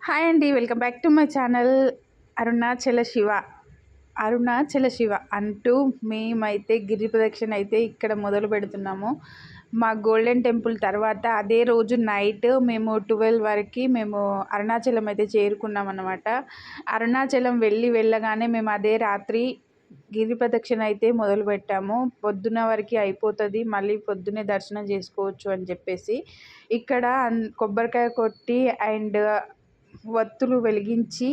Hi అండి, welcome back to my channel Arunachala Shiva. Arunachala Shiva అంటూ మేమైతే గిరి ప్రదక్షిణ అయితే ఇక్కడ మొదలు పెడుతున్నాము. మా గోల్డెన్ టెంపుల్ తర్వాత అదే రోజు నైట్ మేము 12 వరకు మేము అరుణాచలం అయితే చేరుకున్నాం అన్నమాట. అరుణాచలం వెళ్ళగానే మేము అదే రాత్రి గిరి ప్రదక్షిణ అయితే మొదలుపెట్టాము. పొద్దున వరకు అయిపోతుంది, మళ్ళీ పొద్దున్నే దర్శనం చేసుకోవచ్చు అని చెప్పేసి ఇక్కడ కొబ్బరికాయ కొట్టి అండ్ వత్తులు వెలిగించి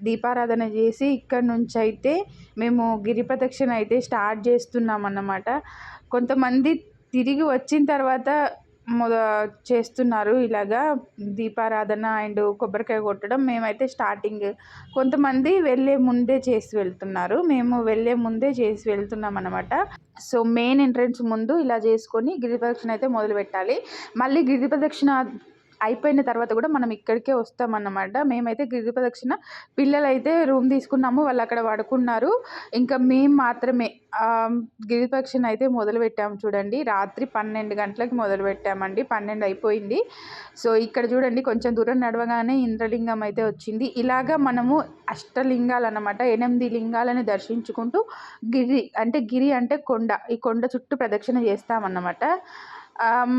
దీపారాధన చేసి ఇక్కడ నుంచి అయితే మేము గిరి ప్రదక్షిణ అయితే స్టార్ట్ చేస్తున్నాం అన్నమాట. కొంతమంది తిరిగి వచ్చిన తర్వాత చేస్తున్నారు ఇలాగా దీపారాధన అండ్ కొబ్బరికాయ కొట్టడం. మేమైతే స్టార్టింగ్ కొంతమంది వెళ్ళే ముందే చేసి వెళ్తున్నారు, మేము వెళ్ళే ముందే చేసి వెళ్తున్నాం అన్నమాట. సో మెయిన్ ఎంట్రన్స్ ముందు ఇలా చేసుకొని గిరి ప్రదక్షిణ అయితే మొదలు పెట్టాలి. మళ్ళీ గిరి ప్రదక్షిణ అయిపోయిన తర్వాత కూడా మనం ఇక్కడికే వస్తామన్నమాట. మేమైతే గిరి ప్రదక్షిణ పిల్లలైతే రూమ్ తీసుకున్నాము, వాళ్ళు అక్కడ పడుకున్నారు. ఇంకా మేము మాత్రమే గిరి ప్రదక్షిణ అయితే మొదలు పెట్టాము. చూడండి, రాత్రి 12 గంటలకు మొదలు పెట్టామండి, 12 అయిపోయింది. సో ఇక్కడ చూడండి, కొంచెం దూరం నడవగానే ఇంద్రలింగం అయితే వచ్చింది. ఇలాగా మనము అష్టలింగాలు అన్నమాట, 8 లింగాలని దర్శించుకుంటూ గిరి అంటే కొండ, ఈ కొండ చుట్టూ ప్రదక్షిణ చేస్తామన్నమాట.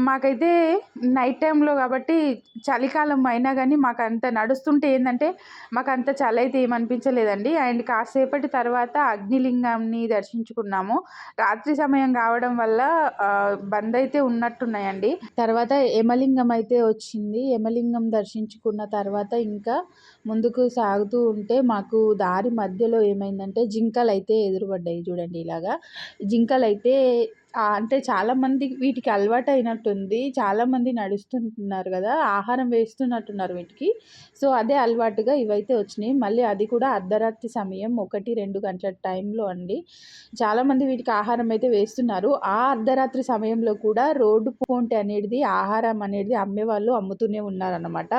మాకైతే నైట్ టైంలో కాబట్టి చలికాలం అయినా కానీ మాకు అంత నడుస్తుంటే ఏంటంటే మాకు అంత చలి అయితే ఏమనిపించలేదండి. అండ్ కాసేపటి తర్వాత అగ్నిలింగాన్ని దర్శించుకున్నాము. రాత్రి సమయం కావడం వల్ల బంద్ అయితే ఉన్నట్టున్నాయండి. తర్వాత యమలింగం అయితే వచ్చింది. యమలింగం దర్శించుకున్న తర్వాత ఇంకా ముందుకు సాగుతూ ఉంటే మాకు దారి మధ్యలో ఏమైందంటే జింకలు అయితే ఎదురుపడ్డాయి. చూడండి, ఇలాగా జింకలు అయితే అంటే చాలామంది వీటికి అలవాటు అయినట్టుంది, చాలామంది నడుస్తుంటున్నారు కదా, ఆహారం వేస్తున్నట్టున్నారు వీటికి. సో అదే అలవాటుగా ఇవైతే వచ్చినాయి. మళ్ళీ అది కూడా అర్ధరాత్రి సమయం 1-2 గంటల టైంలో అండి. చాలామంది వీటికి ఆహారం అయితే వేస్తున్నారు. ఆ అర్ధరాత్రి సమయంలో కూడా రోడ్డు పోంటి అనేది ఆహారం అనేది అమ్మేవాళ్ళు అమ్ముతూనే ఉన్నారన్నమాట.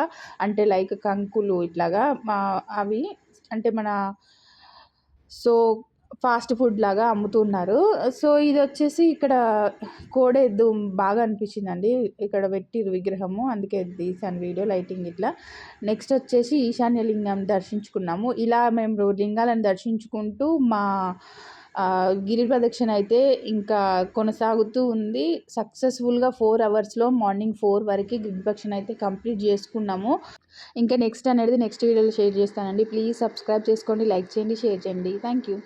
అంటే లైక్ కంకులు ఇట్లాగా అవి అంటే మన సో ఫాస్ట్ ఫుడ్ లాగా అమ్ముతున్నారు. సో ఇది వచ్చేసి ఇక్కడ కోడెద్దు బాగా అనిపించిందండి, ఇక్కడ పెట్టిరు విగ్రహము, అందుకే తీసాను వీడియో, లైటింగ్ ఇట్లా. నెక్స్ట్ వచ్చేసి ఈశాన్య లింగం దర్శించుకున్నాము. ఇలా మేము లింగాలను దర్శించుకుంటూ మా గిరి ప్రదక్షిణ అయితే ఇంకా కొనసాగుతూ ఉంది. సక్సెస్ఫుల్గా 4 అవర్స్లో మార్నింగ్ 4 వరకు గిరి ప్రదక్షిణ అయితే కంప్లీట్ చేసుకున్నాము. ఇంకా నెక్స్ట్ వీడియోలో షేర్ చేస్తానండి. ప్లీజ్ సబ్స్క్రైబ్ చేసుకోండి, లైక్ చేయండి, షేర్ చేయండి. Thank you.